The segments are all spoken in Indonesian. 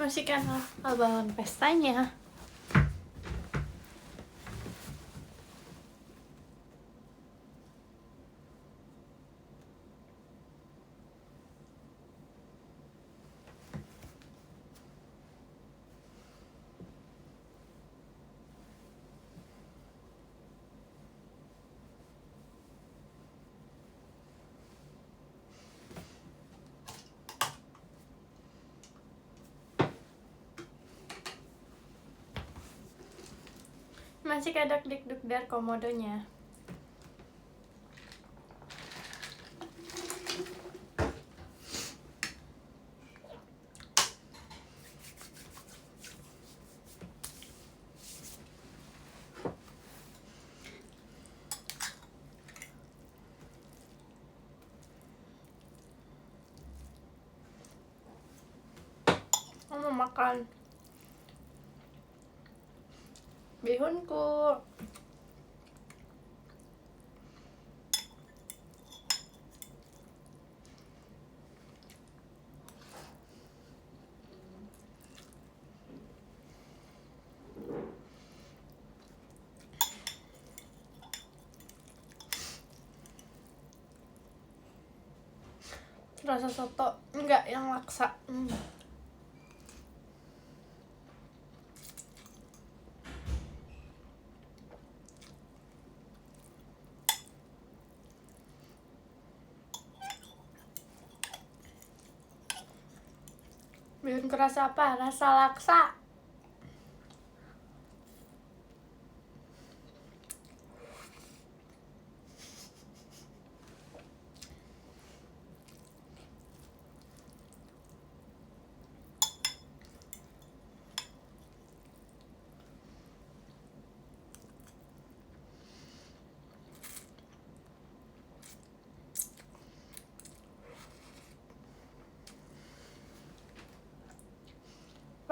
Masih kan abang pestanya. Masih kadak dikduk dar komodonya. Mau makan bihunku. Rasa soto enggak yang laksa. Bihun kerasa apa? Rasa laksa.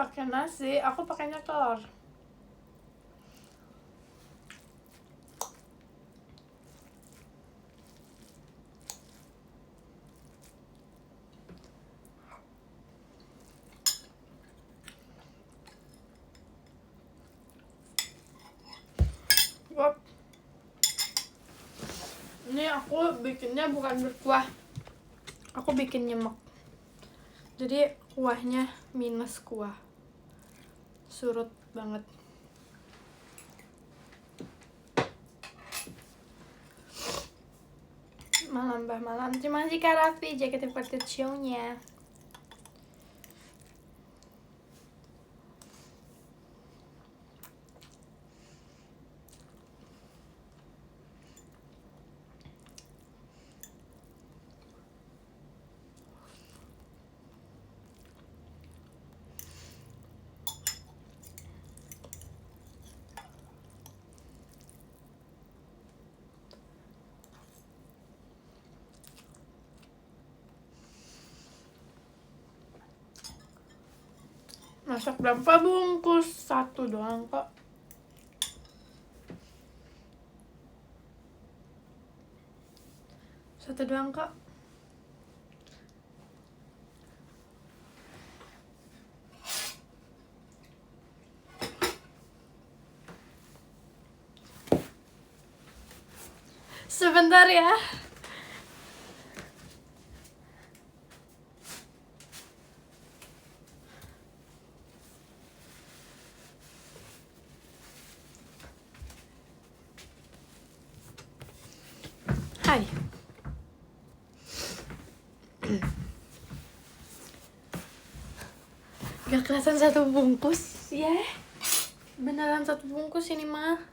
Pakai nasi, aku pakainya telur. Wap. Ini aku bikinnya bukan berkuah, aku bikin nyemek. Jadi kuahnya minus kuah, surut banget. Malam bah malam. Terima kasih Kak Raffi, JKT48 show-nya. Masak berapa bungkus? 1 doang kok. Satu doang kok. Sebentar ya. Hai. Gak kelihatan 1 bungkus ya. Beneran 1 bungkus ini mah.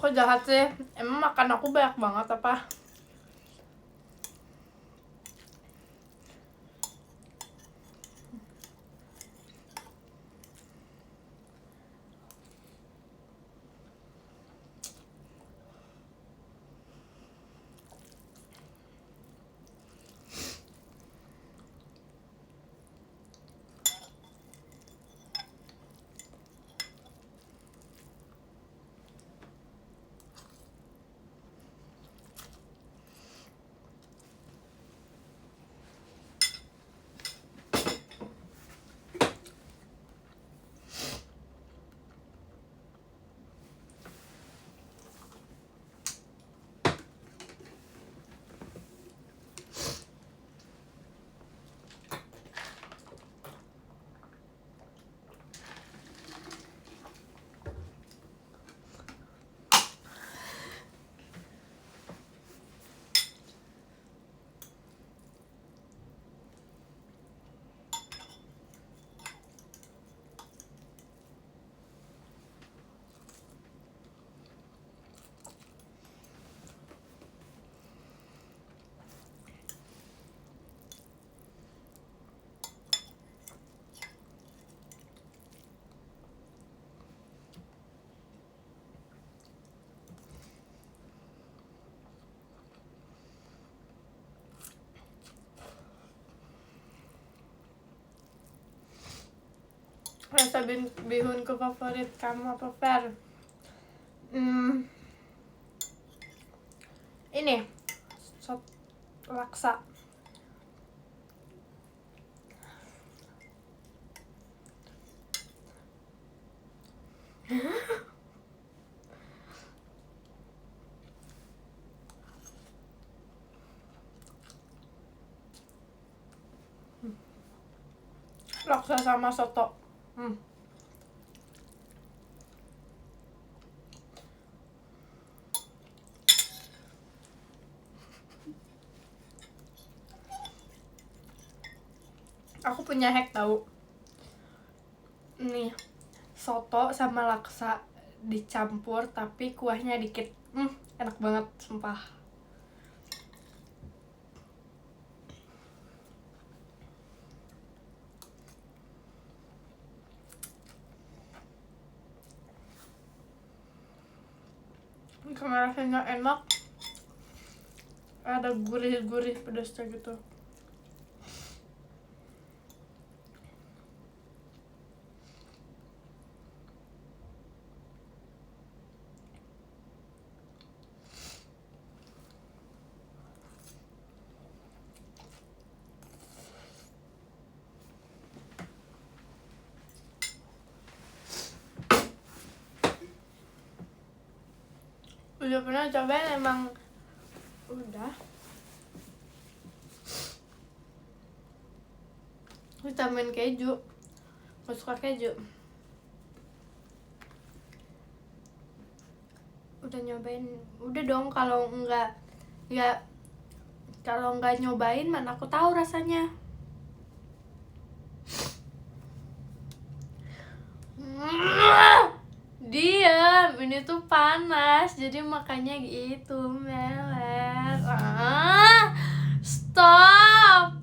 Kok jahat sih? Emang makan aku banyak banget apa? Rasa bihunku favorit kamu apa, Fer? Ini sop laksa. Laksa sama soto. Aku punya hack tahu. Nih, soto sama laksa dicampur tapi kuahnya dikit. Enak banget, sumpah. Karena rasanya enak, ada gurih-gurih pedasnya gitu. Udah pernah cobain emang udah. Vitamin keju, aku suka keju. Udah nyobain? Udah dong, kalau nggak nyobain mana aku tahu rasanya. Diam, ini tuh panas jadi makanya gitu meler. Stop.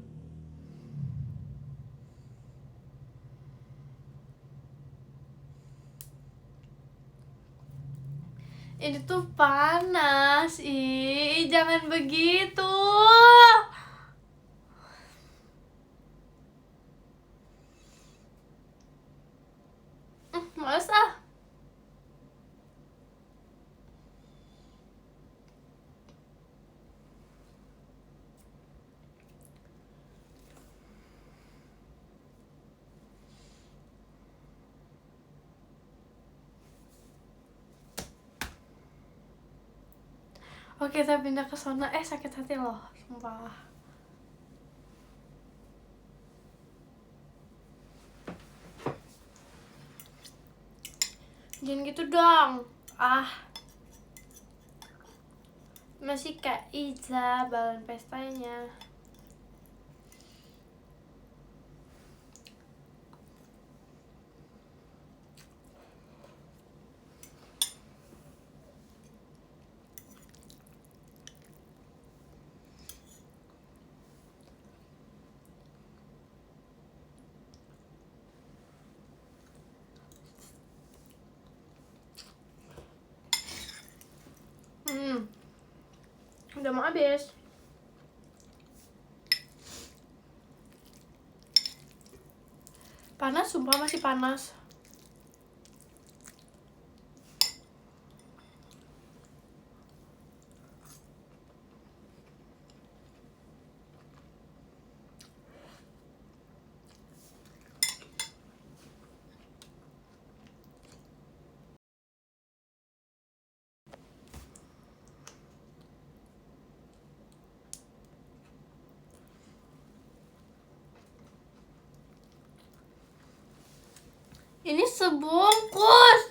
Ini tuh panas, jangan begitu. Males ah. Oke, kita pindah ke sana. Sakit hati loh, sumpah. Jangan gitu dong. Masih Kak Iza balon pestanya. Udah mau habis. Panas, sumpah masih panas. Ini sebungkus.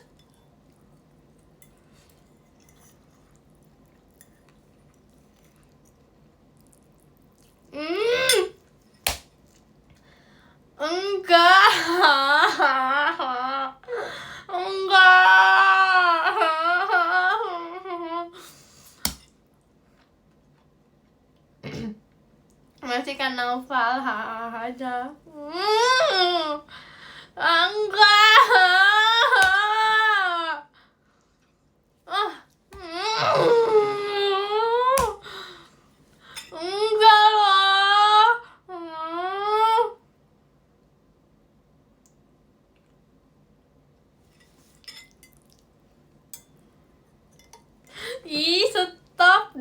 Enggak. Enggak. Masih kan Naufal aja. Enggak. Enggak loh.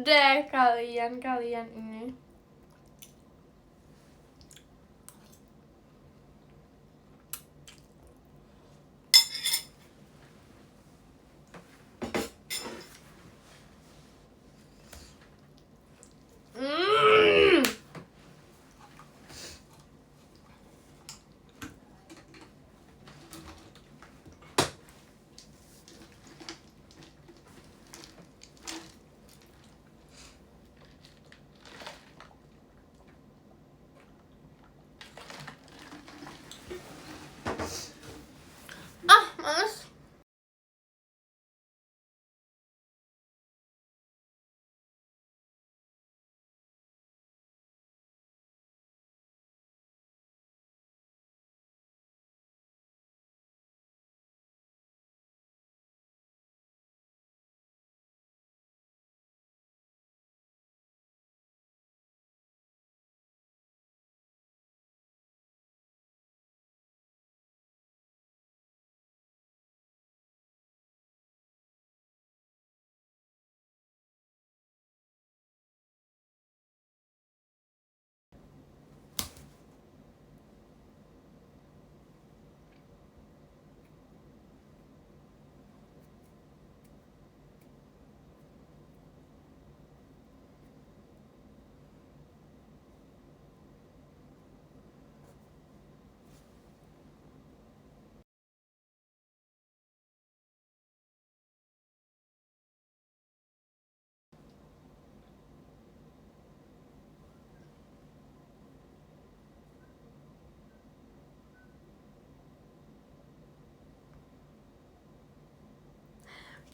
deh kalian ini. Males.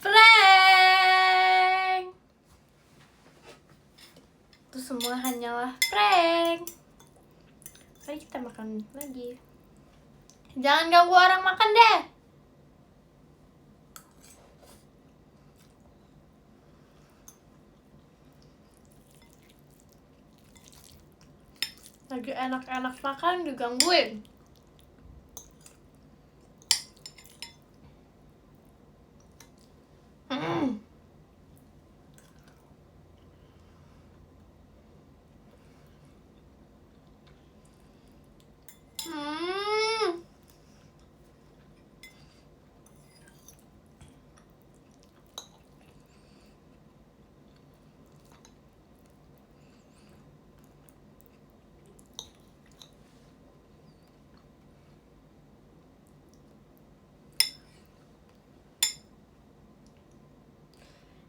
Prank. Itu semua hanyalah prank. Mari kita makan lagi. Jangan ganggu orang makan deh. Lagi enak-enak makan digangguin.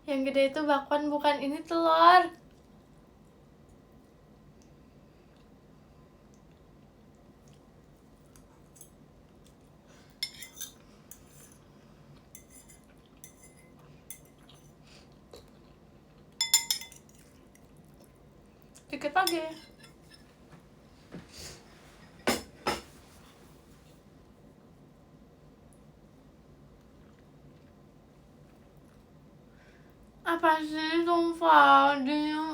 Yang gede itu bakwan, bukan ini telur. Dikit lagi. Apa sih, sumpah, diem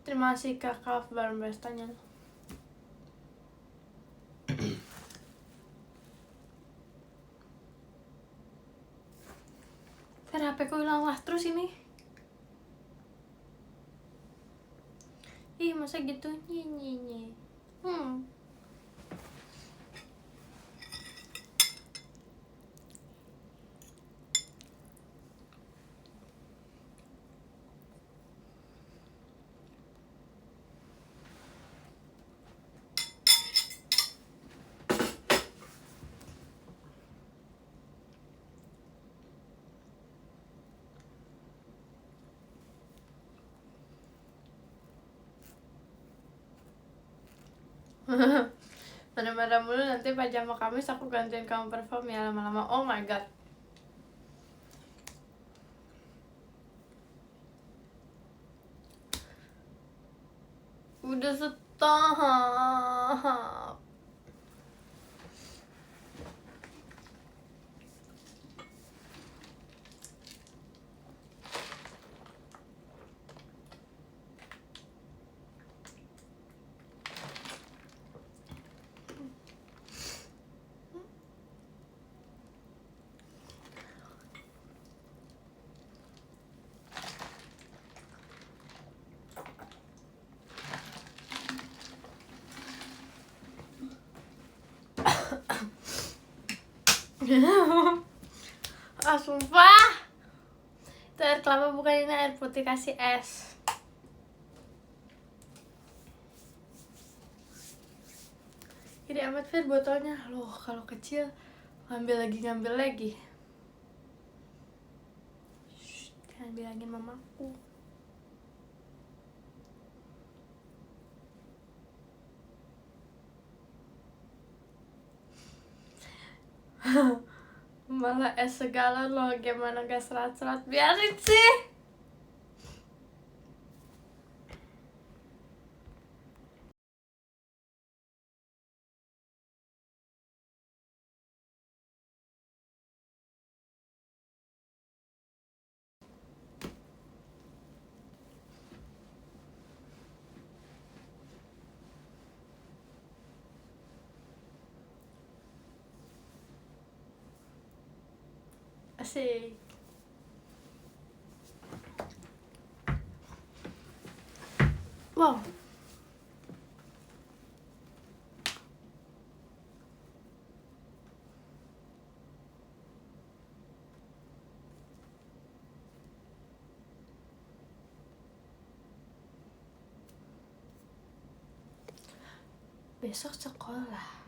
Terima kasih kakak Barmbestanya. HP ku hilang lah terus ini. Ih, masa gitu? Nyi. Marah-marah mulu, nanti pajama Kamis aku gantiin kamu perform ya lama-lama. Oh my god. Udah stop. Ah sumpah, itu air kelapa bukan, ini air putih kasih es. Gede amat Fir botolnya. Loh kalau kecil ngambil lagi. Shh, jangan bilangin mamaku. Malah es segala loh, gimana gak serat-serat, biarin sih. Asik. Wow. Besok sekolah.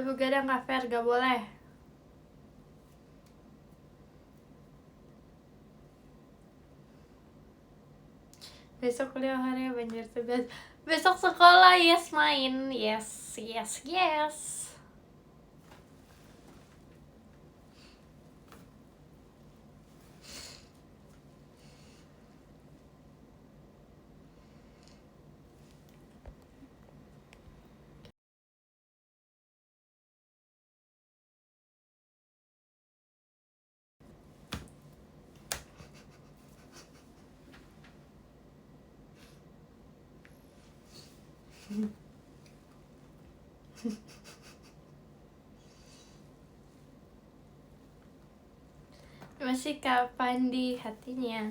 Begadang gak fair, gak boleh. Besok kuliah hari banjir tugas. Besok sekolah, yes main, yes. Masih kapan di hatinya?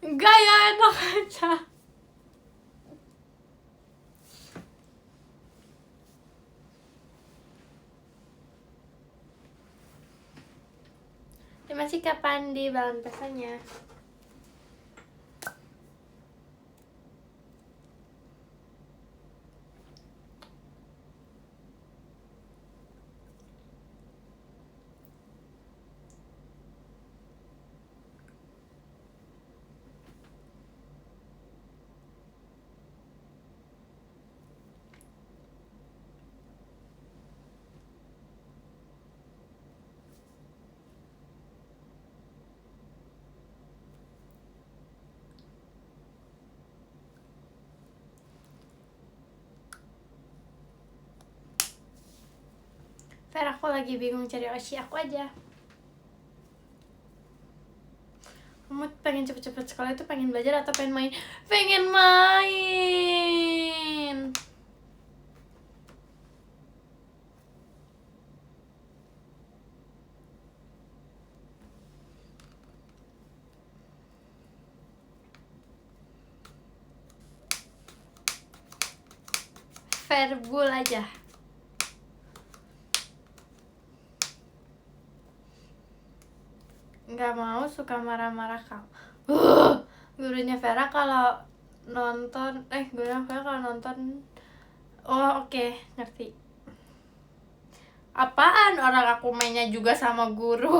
Enggak ya, enak aja. Masih kapan di balan pesannya? Fer, aku lagi bingung cari Oshi, aku aja. Kamu pengen cepet-cepet sekolah itu pengen belajar atau pengen main? Pengen main. Verbul aja. Nggak mau, suka marah-marah kamu. Gurunya Vera kalau nonton, gurunya Vera kalau nonton. Oh oke, ngerti. Apaan? Orang aku mainnya juga sama guru.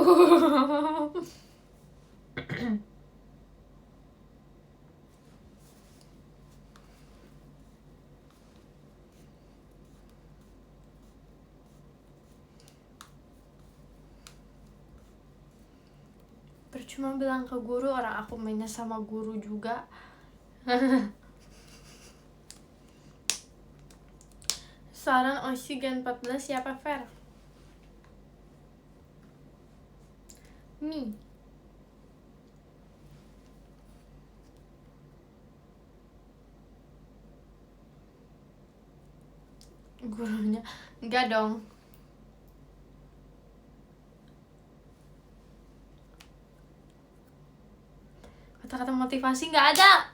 Percuma bilang ke guru, orang aku mainnya sama guru juga. Saran Oshi Gen 14 siapa, Fer? Mi. Gurunya enggak dong. Kata-kata motivasi nggak ada.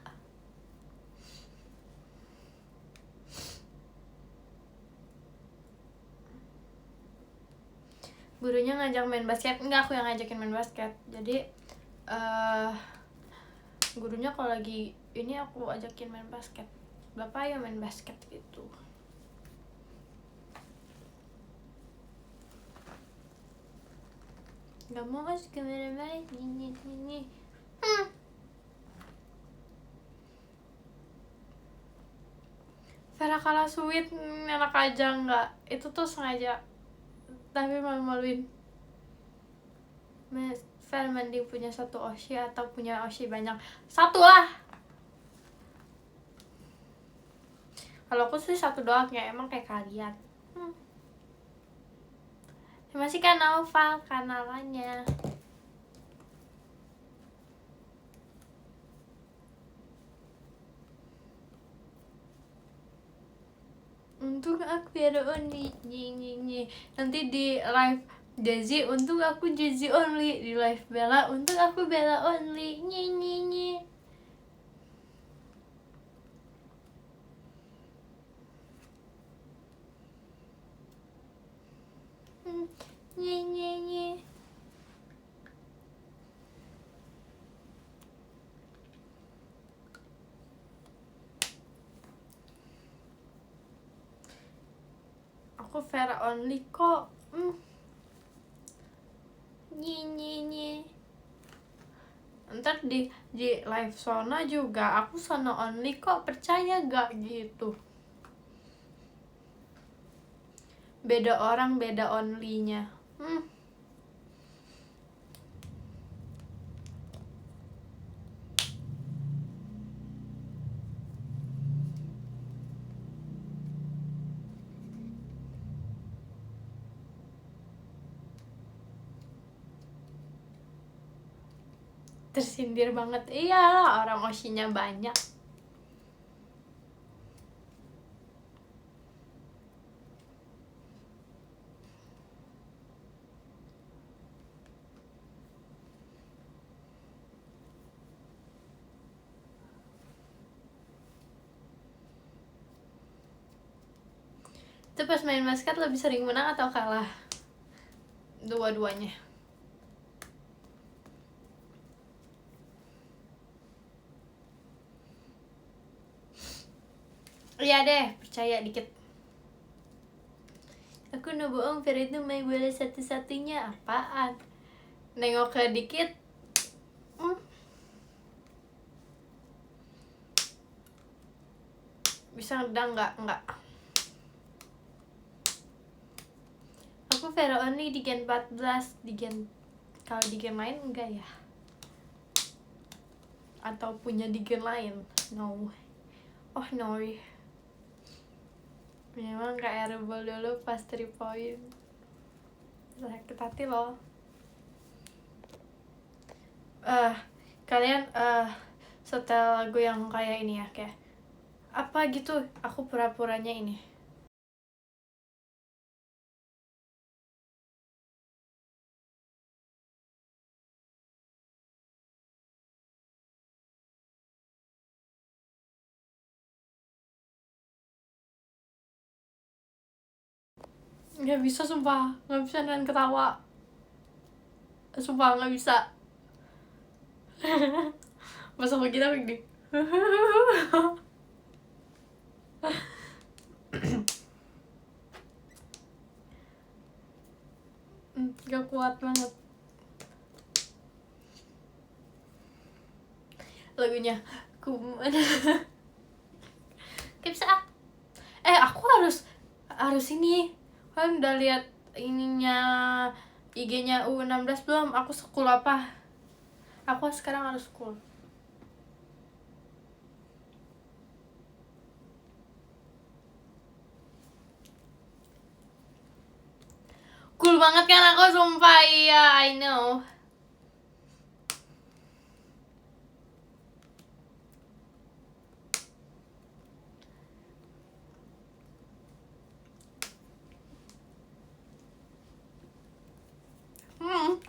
Gurunya ngajak main basket, enggak, aku yang ngajakin main basket. Jadi gurunya kalau lagi ini aku ajakin main basket. Bapak ya main basket gitu. Gak mau kasih kemana-mana, ini. Vera kalah sweet, enak aja nggak? Itu tuh sengaja, tapi malu-maluin. Vera mending punya satu Oshi atau punya Oshi banyak. Satu lah. Kalau aku sih satu doang ya, emang kayak kalian. Masih kan Naufal kenalannya. Untung aku ada only nyi. Nanti di live Jazzy, untung aku Jazzy only. Di live Bella, untung aku Bella only nyi. Nyi. Aku Vera only kok. Nyi. Ntar di live Sona juga aku Sona only kok, percaya gak gitu. Beda orang beda only-nya. Tersindir banget. Iyalah, orang Oshinya banyak. Itu pas main basket lebih sering menang atau kalah? Dua-duanya. Iya deh, percaya dikit. Aku no bohong, Vera itu main bola satu-satunya. Apaan? Nengok ke dikit. Bisa ngedang nggak? Aku Vera only di Gen 14. Kalau di Gen lain enggak ya? Atau punya di Gen lain? No. Oh no. Memang kayak rebel dulu pas 3 point. Sakit hati loh. Kalian setel lagu yang kayak ini ya, kayak apa gitu, aku pura-puranya ini. Nggak bisa, sumpah. Nggak bisa dengan ketawa. Sumpah nggak bisa. Masa begitu begini. kuat banget lagunya. Ku bisa. Aku harus ini. Kan udah lihat ininya IG-nya U16 belum? Aku school apa? Aku sekarang harus school. Cool banget kan aku, sumpah. Iya, I know.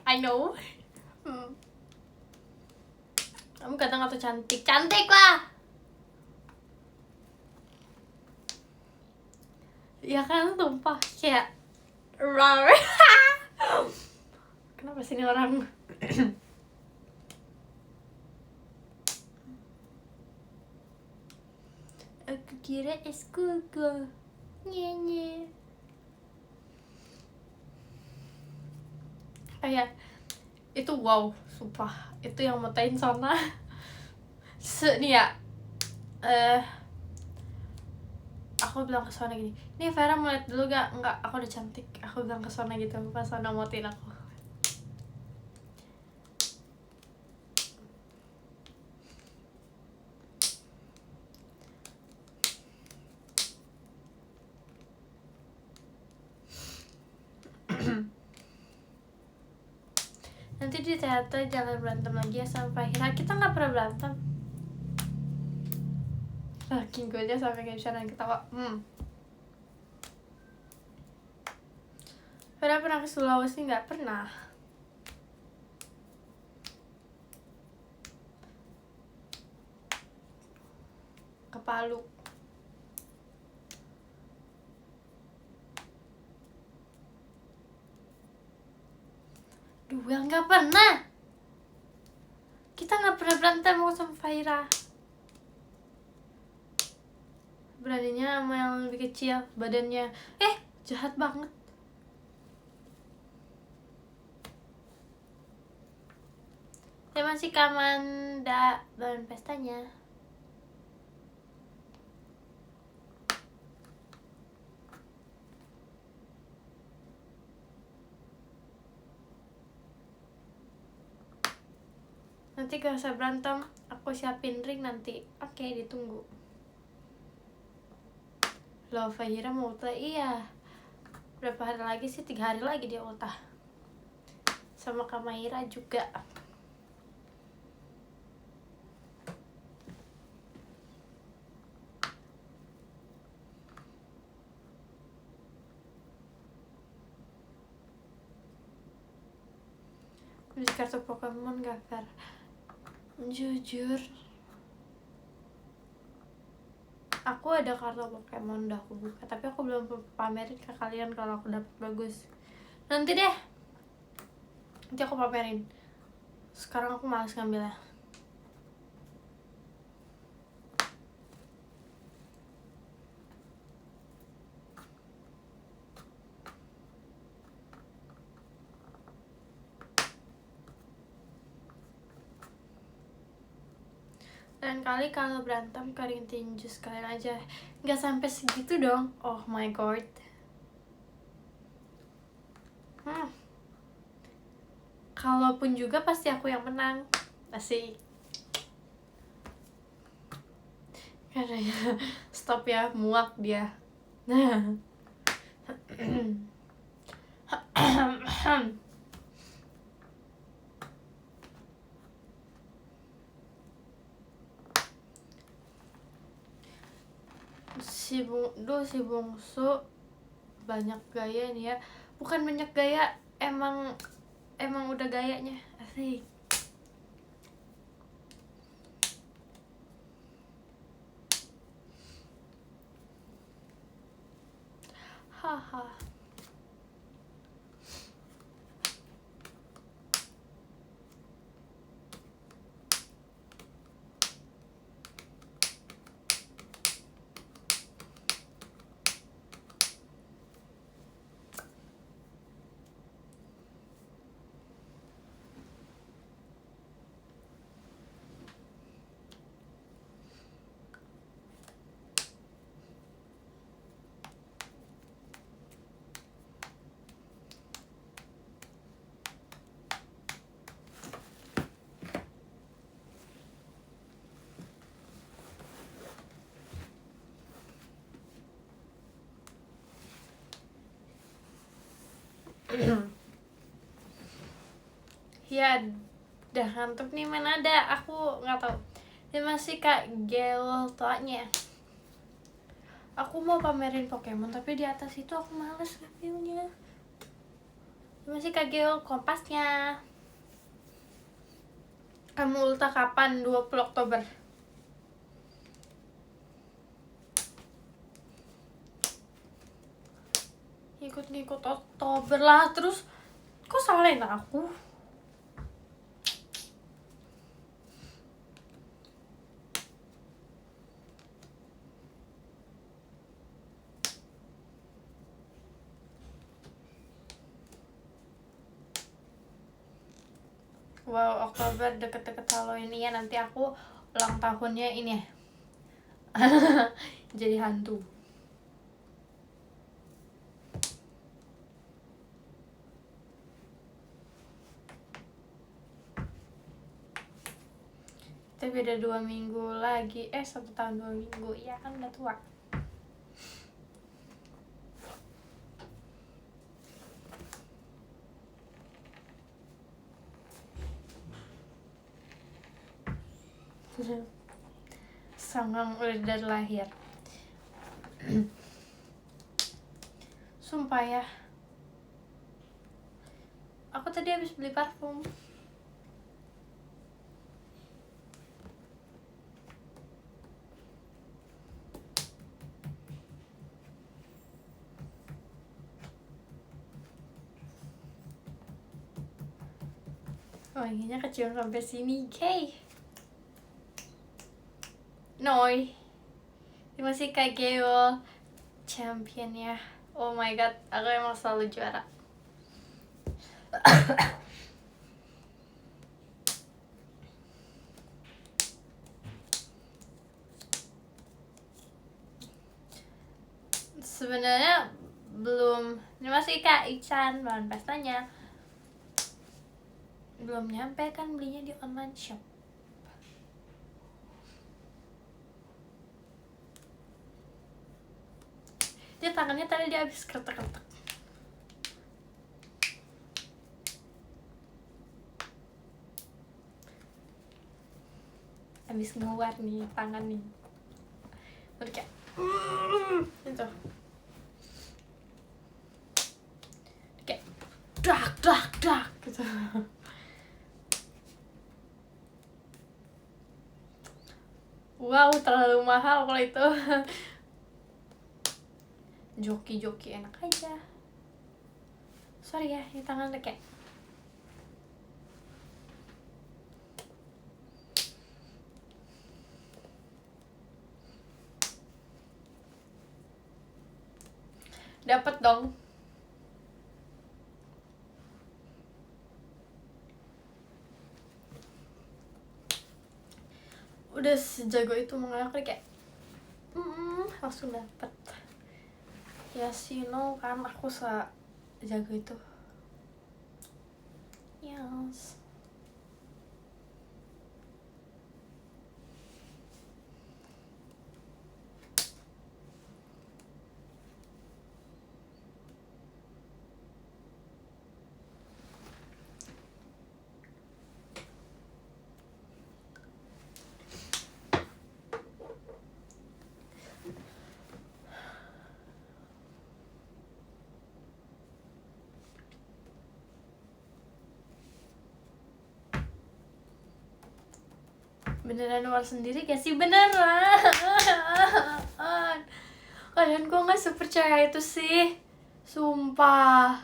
I know. Kamu kadang atau cantik lah. Ya kan, sumpah kayak rar. Kenapa sih ini orang? Aku kira es kuku. Nye. Ya, itu wow, sumpah. Itu yang motain Sona. Nih ya, aku bilang ke Sona gini, nih Vera mau lihat dulu gak? Enggak, aku udah cantik. Aku bilang ke Sona gitu, pas Sona motain aku. Nanti di teater jangan berantem lagi ya sama Fahira. Kita gak pernah berantem. Saking gue aja sampai gak bisa nahan ketawa. Vera pernah ke Sulawesi? Gak pernah. Ke Palu. Duel gak pernah. Kita gak pernah berantem sama Fahira. Beraninya sama yang lebih kecil badannya. Jahat banget. Saya masih Kamanda dan pestanya. Nanti gak usah berantem, aku siapin ring nanti. Oke, ditunggu. Loh, Fahira mau ultah? Iya. Berapa hari lagi sih? 3 hari lagi dia ultah. Sama Kamaira juga. Beli kartu Pokemon gak, Fer? Jujur, aku ada kartu Pokemon udah aku buka, tapi aku belum pamerin ke kalian kalau aku dapet bagus. Nanti deh, nanti aku pamerin. Sekarang aku malas ngambilnya. Dan kali kalau berantem kering tinju sekalian aja. Nggak sampai segitu dong. Oh my god. Kalaupun juga pasti aku yang menang. Asik. Karena ya, stop ya, muak dia. Si Bungsu banyak gaya nih ya. Bukan banyak gaya, emang udah gayanya. Asik. Haha. Ya udah ngantuk nih, mana ada, aku nggak tahu. Dia masih Kak Geltanya. Aku mau pamerin Pokemon tapi di atas itu aku males reviewnya. Dia masih Kak Gel Kompasnya. Kamu ulta kapan? 20 Oktober. Ikut-ngikut Oktober lah, terus kok salahin aku? Wow, Oktober deket-deket Halloween ya, nanti aku ulang tahunnya ini ya. Jadi hantu. Kita beda 2 minggu lagi, 1 tahun 2 minggu, iya kan udah tua. Sangang udah dari lahir. Sumpah ya, aku tadi habis beli parfum. Wanginya kecium sampai sini, Kay. Noi. Terima kasih Kak Geo, champion ya. Oh my god, aku emang selalu juara. Sebenarnya belum. Terima kasih Kak Ican, bahan pestanya. Belum nyampe kan, belinya di online shop. Dia tangannya tadi dia habis kretek-kretek. Habis ngeluar nih tangan nih. Udah kayak itu. Kayak dak gitu. Wow, terlalu mahal kalau itu. Joki-joki enak aja. Sorry ya, ini tangan udah kayak dapet dong. Udah sejago itu mengalir kayak langsung dapet. Yes, you know kan aku sejago itu. Yes. Beneran luar sendiri gak sih? Beneran. Kalian kok gak sepercaya itu sih? Sumpah.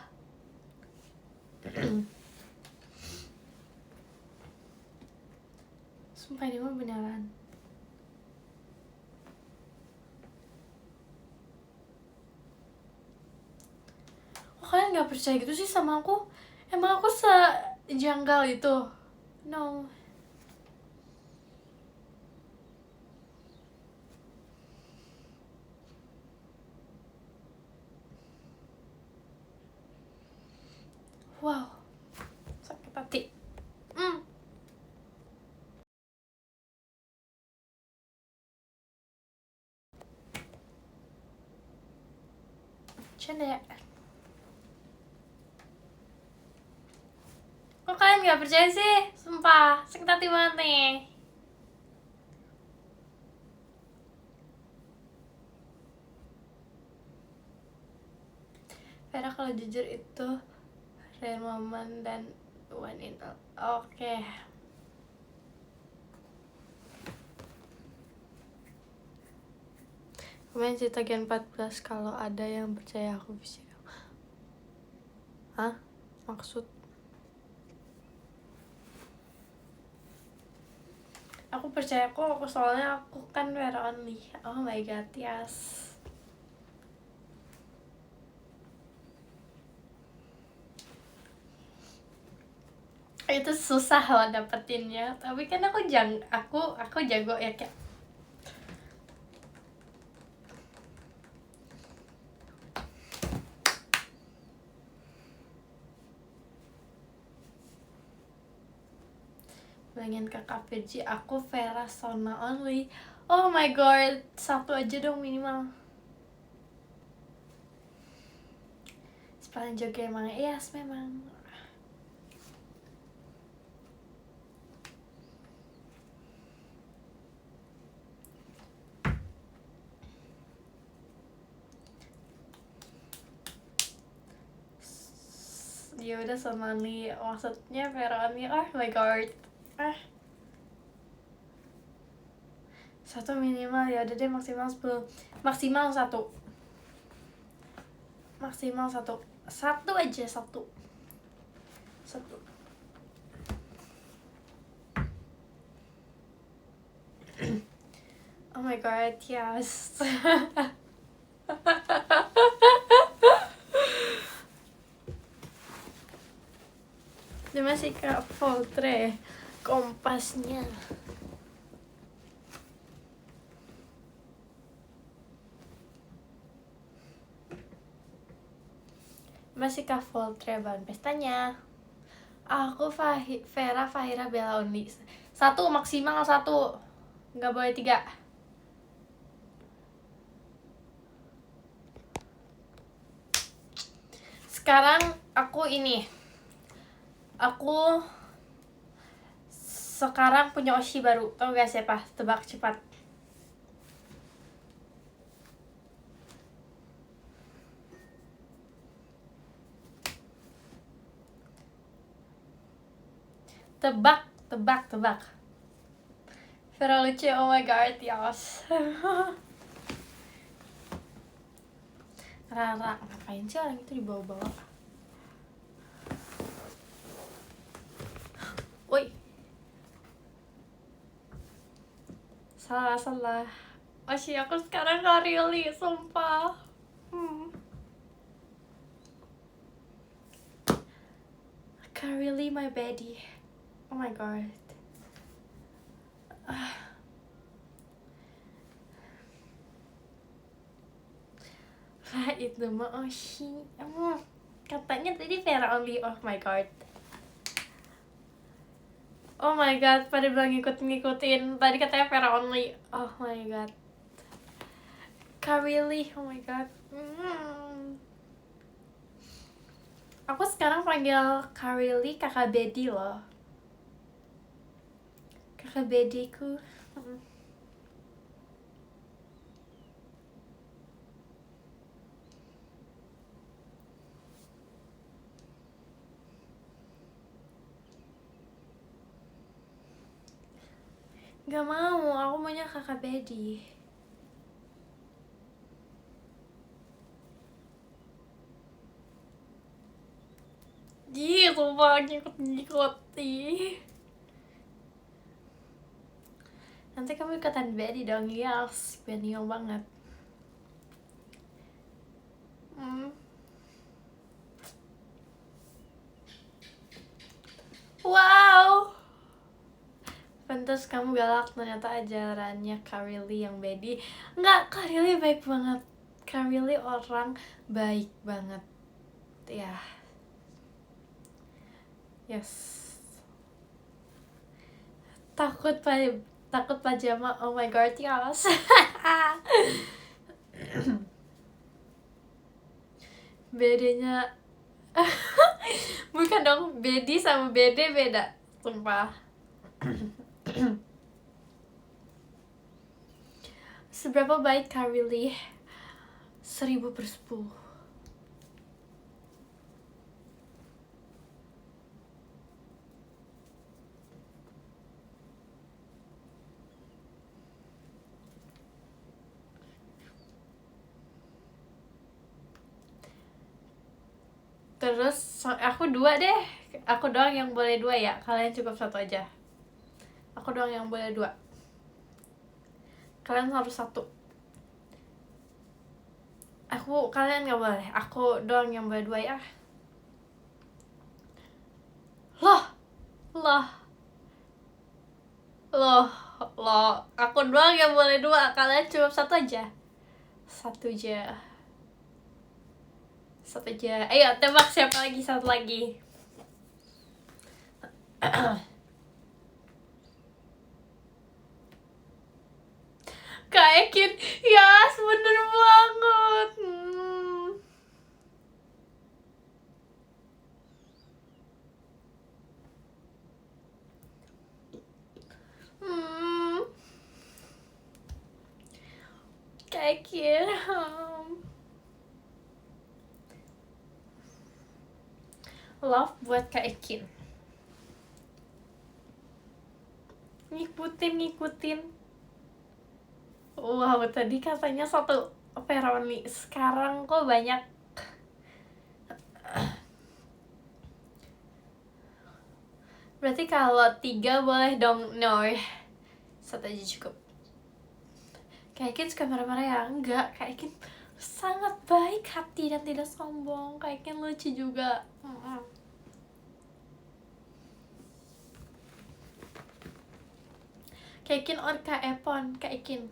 Sumpah ini mah beneran. Kok kalian gak percaya gitu sih sama aku? Emang aku sejanggal itu? No. Wow, sakit hati. Canda ya. Kok kalian gak percaya sih? Sumpah, sakit hati banget nih. Vera kalau jujur itu rare moment dan one in all. Oke. Komen cerita Gen 14 kalau ada yang percaya aku bisa. Hah? Maksud? Aku percaya kok, aku soalnya aku kan Vera only. Oh my god, yes. Itu susah loh dapetinnya, tapi kan aku jago ya kayak. Pengen ke KPJ, aku Vera Sona only. Oh my god, satu aja dong minimal. Sepaling juga emang, yes memang. Ya udah Sona only, maksudnya Vera only. Oh my god. Satu minimal, ya udah deh, maksimal 10. Maksimal satu aja, satu. Oh my god, yes. Dia masih ke Voltre kompasnya. Masih ke Voltre ban pestanya. Aku Vera Fahira Bella only. Satu, maksimal satu. Nggak boleh 3. Sekarang aku sekarang punya Oshi baru. Tau gak siapa? Tebak cepat. Tebak. Vera lucu, oh my god, yes. Rara, ngapain sih orang itu dibawa-bawa? Woi. Salah. Oshi, aku sekarang gak really, sumpah. Can't really my baby. Oh my god. Itu mah Oshi. Katanya tadi Vera only. Oh my god. Oh my god, pada bilang ngikutin. Tadi katanya Vera only. Oh my god. Really? Oh my god. Aku sekarang panggil Karili kakak Bedi loh. Kakak Bediku. Gak mau, aku maunya kakak Bedi. Sumpah ngikut-ngikuti. Nanti kamu ikutan Bedi dong, yes. Benial banget. Wow. Pantes kamu galak, ternyata ajarannya Karili yang Bedi. Enggak, Karili baik banget. Karili orang baik banget. Ya. Yes. Takut pajama. Oh my god, yes. Bedanya Bukan dong, Bedi sama Bede beda. Sumpah. Seberapa baik Kak Willy? 1000/10. Terus aku 2 deh. Aku doang yang boleh 2 ya. Kalian cukup 1 aja. Aku doang yang boleh 2. Kalian harus 1. Kalian nggak boleh. Aku doang yang boleh 2 ya. Loh. Aku doang yang boleh 2. Kalian cukup 1 aja. 1 aja. Ayo tembak siapa lagi, 1 lagi. Kak Ekin, yes, bener banget. Kak Ekin. Love buat Kak Ekin. Ngikutin. Wow, tadi katanya 1 Veroni. Sekarang kok banyak. Berarti kalau 3 boleh dong. No, 1 aja cukup. Kak Ekin suka marah-marah ya? Enggak, Kak Ekin sangat baik hati dan tidak sombong. Kak Ekin lucu juga. Kak Ekin or Kak Epon? Kak Ekin.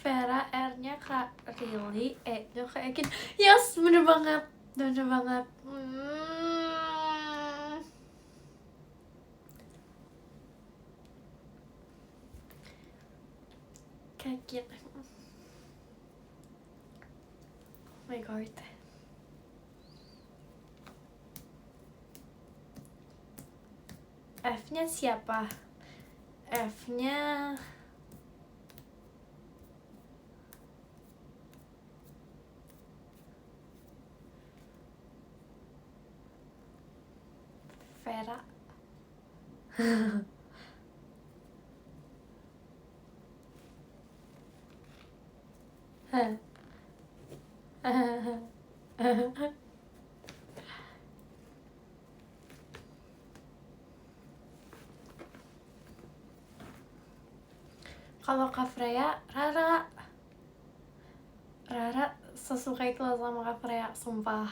Vera, R-nya Kak Rili, E-nya Kak Ekin. Yes, bener banget. Kak Ekin. Oh my god. F-nya siapa? F-nya Vera. Kalau Kak Freya, Rara sesuka itu sama Kak Freya, sumpah.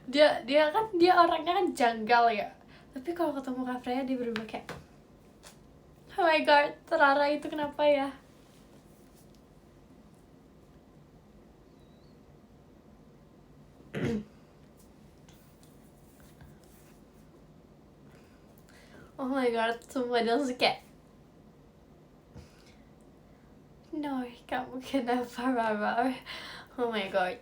dia orangnya kan janggal ya, tapi kalau ketemu Kak Freya dia berubah kayak, oh my god, Rara itu kenapa ya? Oh my god, sumpah dia langsung kayak, no, kamu kenapa Rara? Oh my god.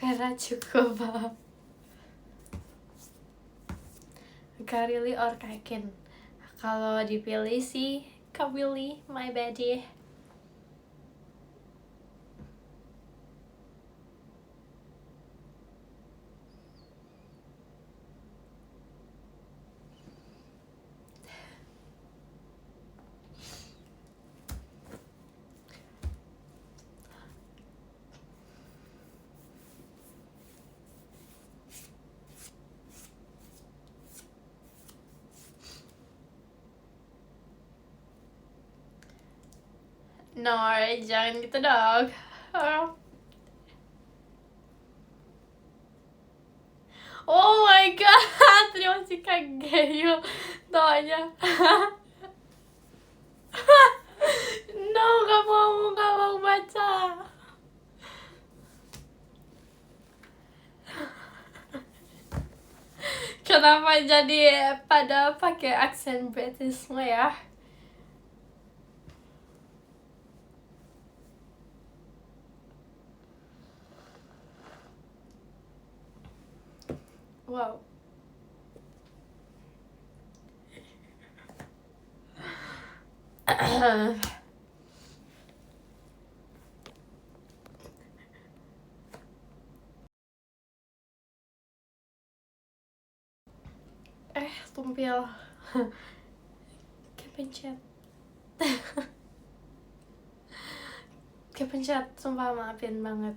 Vera cukup. Kak Rili or Kak Ekin? Kalau dipilih sih Kak Willy, my baddie. No, jangan gitu dong. Oh my god, terima kasih Kak Gayo doanya. No, gak mau baca. Kenapa jadi pada pakai aksen British semua ya? Wow. Tumpil. Kepencet. Kepencet, sumpah maafin banget.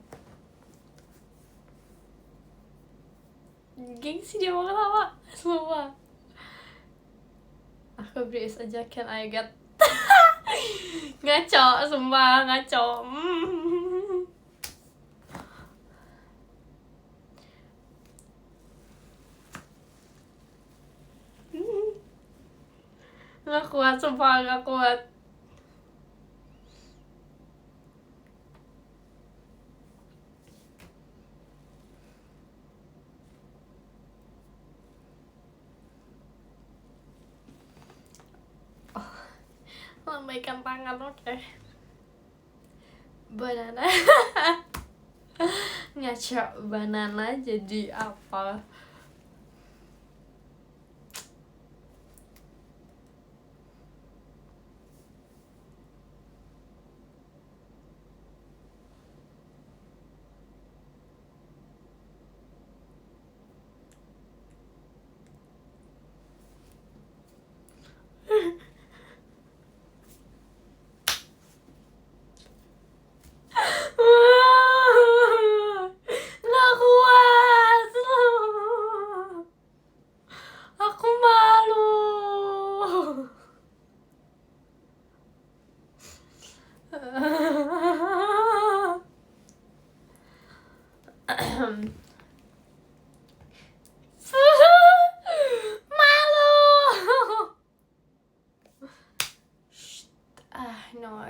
Gengsi dia mau ketawa, sumpah. Aku beris aja, can I get ngaco, sumpah ngaco. Nggak kuat, sumpah nggak kuat. Lambaikan tangan, oke. Banana. Ngaco, banana jadi apa? Nggak kuat. Aku malu. Malu. No.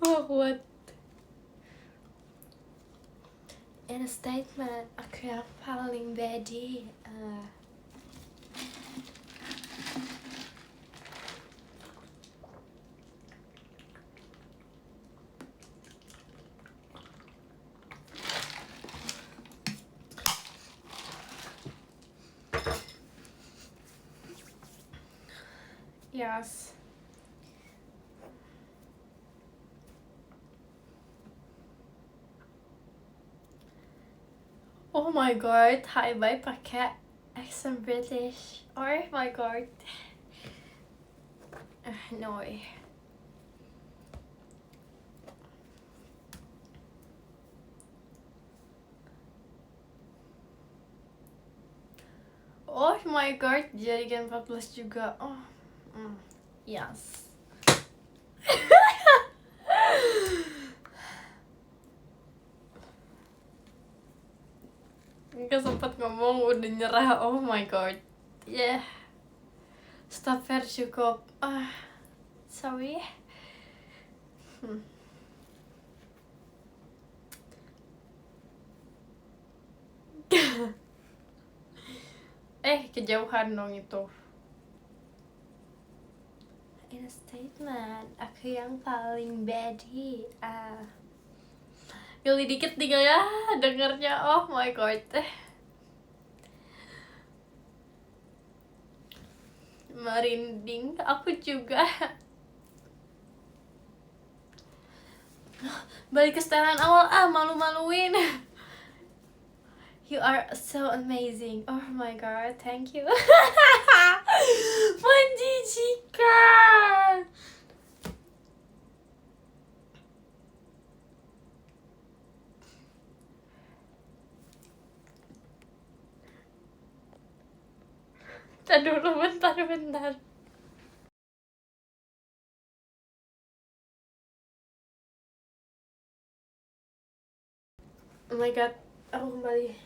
Nggak kuat. In a statement, aku yang paling badi. Yes. Oh my god, hi bye pakai accent British. Oh my god. No. Oh my god, jadikan 14 juga. Oh. Yes. Gak sempet ngomong udah nyerah. Oh my god. Yeah. Stop fair cukup. Sorry. Kejauhan dong itu. In a statement, aku yang paling badi. Geli dikit tinggal ya dengernya. Oh my god. Merinding, aku juga. Balik ke setelan awal, malu-maluin. You are so amazing. Oh my god, thank you. Menjijikan. Aduh, bentar. Oh my god, aku kembali.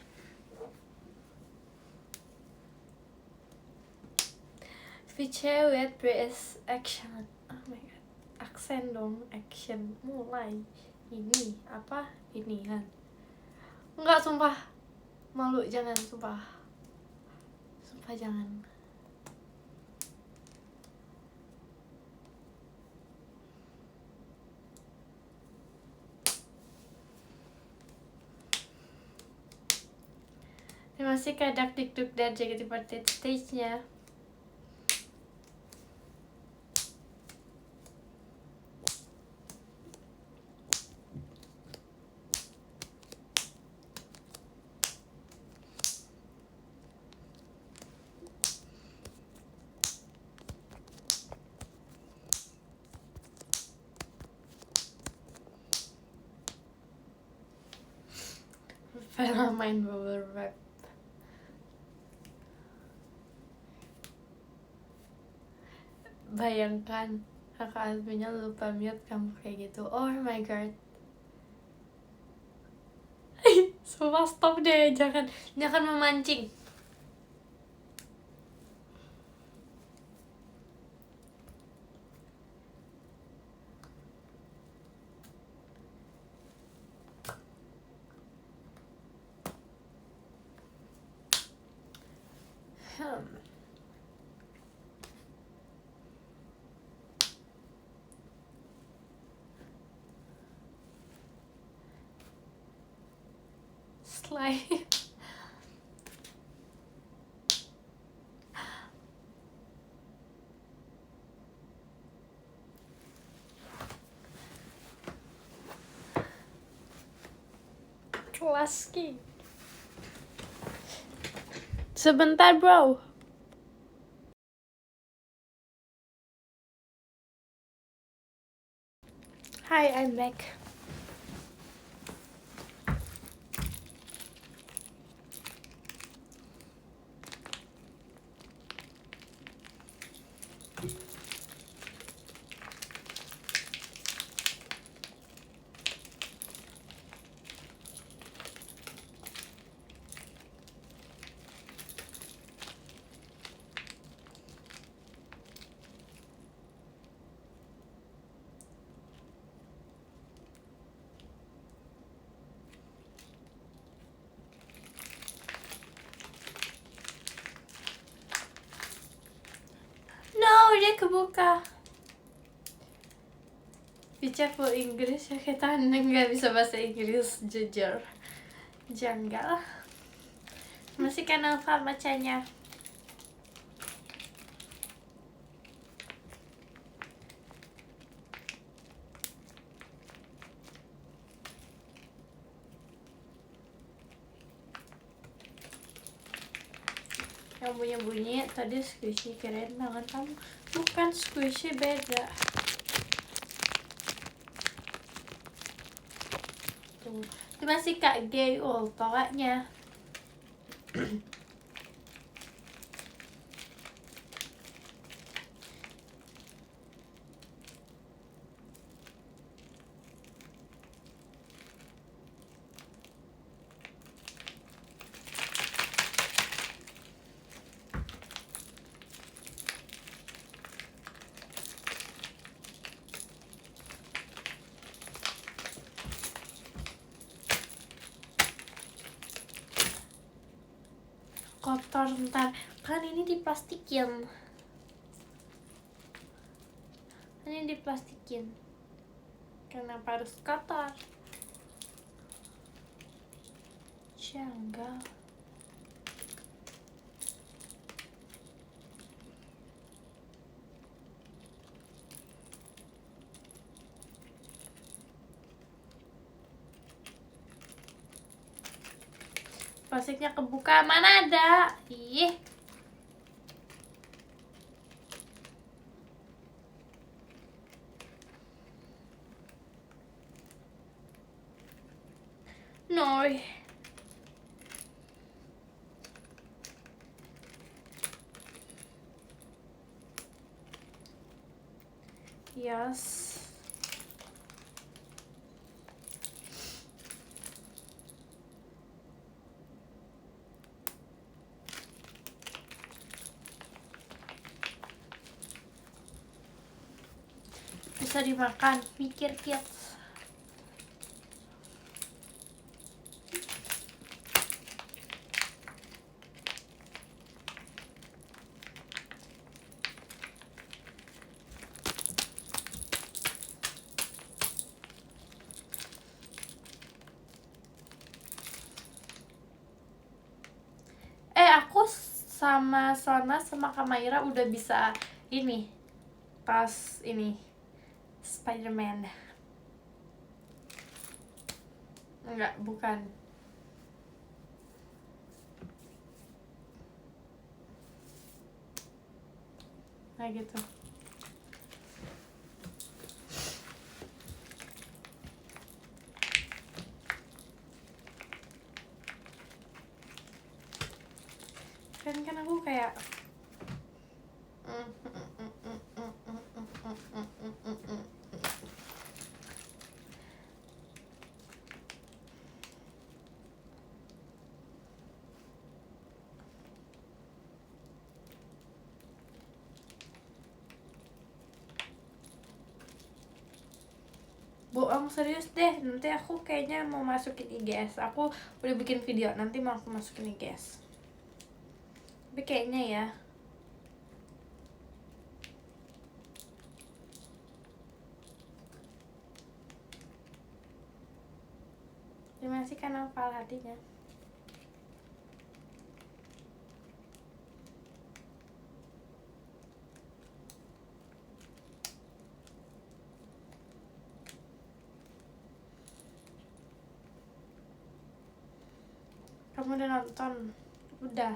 VC with British action. Oh my god, aksen dong, action mulai. Ini apa? Inian. Enggak, sumpah. Malu, jangan, sumpah. Sumpah jangan. Masih kadak dikduk dan JKT48 stage-nya. Main bubble wrap. Bayangkan kakak adminnya lupa mute kamu kayak gitu. Oh my god. Sumpah stop deh, jangan memancing. Slide. Kelas Ki. Sebentar bro. Hi, I'm back. No, dia kebuka. Bicara full Inggris ya, kita nggak bisa bahasa Inggris, jujur. Janggal. Masih kenapa bacanya? Yang punya bunyi tadi squishy, keren banget kamu. Bukan squishy, beda. Tuh, itu masih Kak Gayul pokoknya. Kotor ntar, kan ini diplastikin. Ini diplastikin. Kenapa harus kotor? Janggal. Plastiknya kebuka, mana ada? Ih. No. Yes. Bisa dimakan, mikir kids. Aku sama Sona sama Kamaira udah bisa ini pas ini Spider-Man. Enggak, bukan. Nah gitu. Kan aku kayak bohong serius deh, nanti aku kayaknya mau masukin IGS. Aku udah bikin video, nanti mau aku masukin IGS. Tapi kayaknya ya. Terima kasih karena hafal hatinya. Kamu udah nonton? Udah.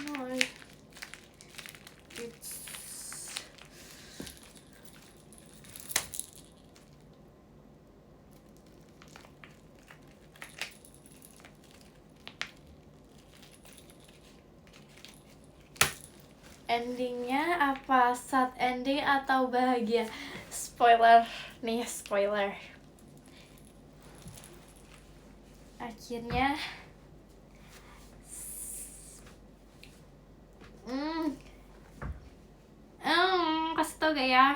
No, it's endingnya apa? Sad ending atau bahagia? Spoiler nih, spoiler. Akhirnya kasih tau gak ya?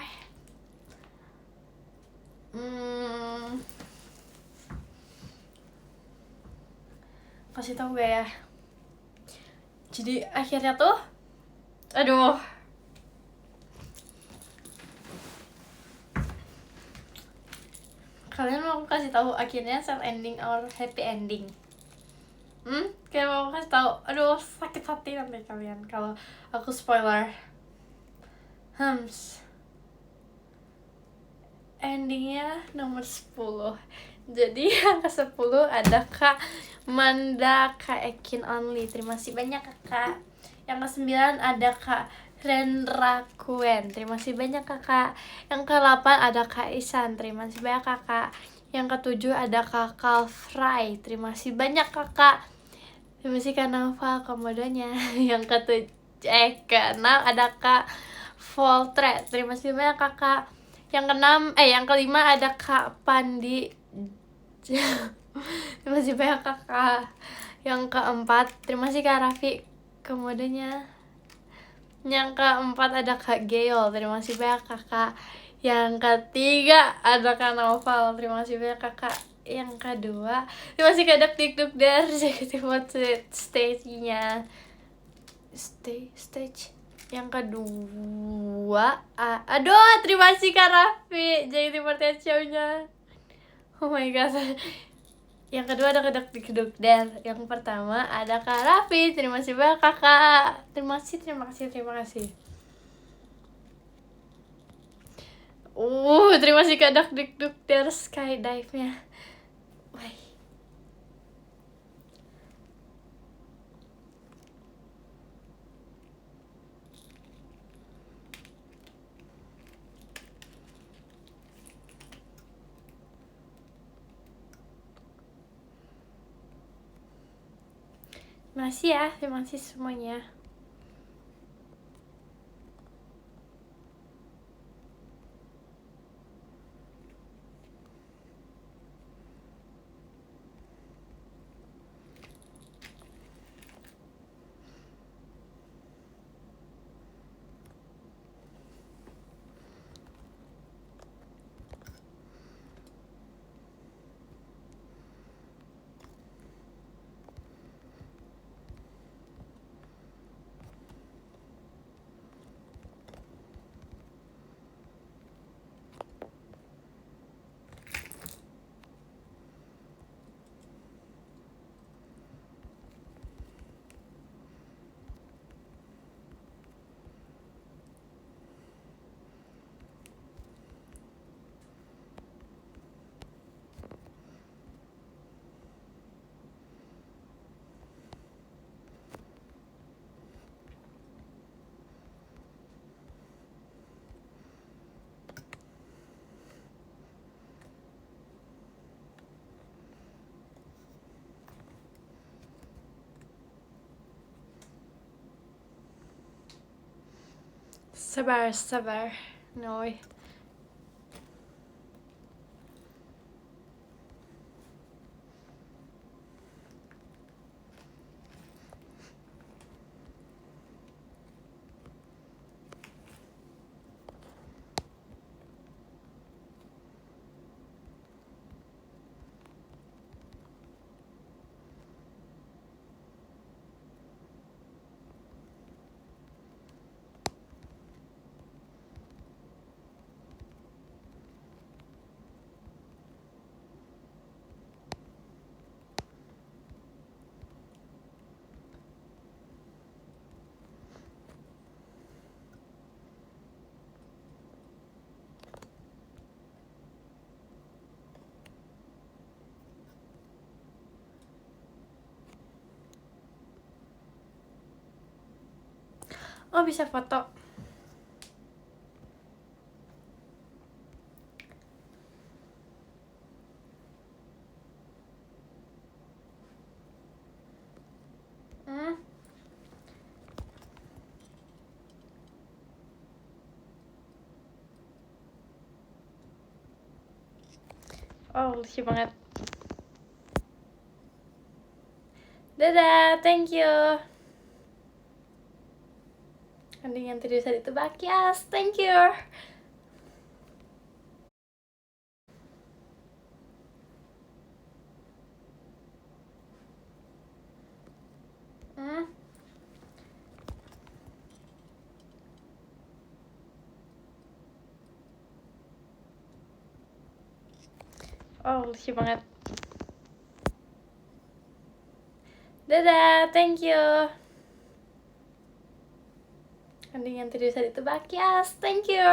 Kasih tau gak ya? Jadi akhirnya tuh, aduh, kalian mau aku kasih tahu akhirnya sad ending or happy ending? Kayak mau aku kasih tahu, aduh sakit hati nanti kalian kalau aku spoiler. Endingnya nomor 10. Jadi yang ke 10 ada Kak Manda, Kak Ekin Only. Terima kasih banyak Kakak. Yang ke 9 ada Kak Rendra Kuen. Terima kasih banyak Kakak. Yang ke 8 ada Kak Isan. Terima kasih banyak Kakak. Yang ke 7 ada Kak Kalfry. Terima kasih banyak Kakak. Terima kasih Kak Nova komodonya. Yang ke 6 ada Kak Voltret. Terima kasih banyak Kakak. Yang ke-5 ada Kak Pandi. Terima kasih banyak Kakak. Yang ke-4 terima kasih Kak Raffi komodenya. Yang ke-4 ada Kak Geo. Terima kasih banyak Kakak. Yang ke-3 ada Kak Noval. Terima kasih banyak Kakak. Yang ke-2 terima kasih Kak Duk dari buat stage-nya. Stage. Yang kedua aduh terima kasih Kak Raffi jadi perhatian show-nya. Oh my god. Yang kedua ada Kak Duk dan yang pertama ada Kak Raffi. Terima kasih banyak Kakak. Terima kasih. Terima kasih Kak Duk dari skydive-nya. Wah. Masih ya, terima kasih semuanya. Sabar. No. Oh, bisa foto. Oh, lucu banget. Dadah, thank you. Anding yang tidur saat itu Bakyas, thank you. Oh, lucu banget. Dadah, thank you. Anding yang tidur saat itu Bakyas, thank you.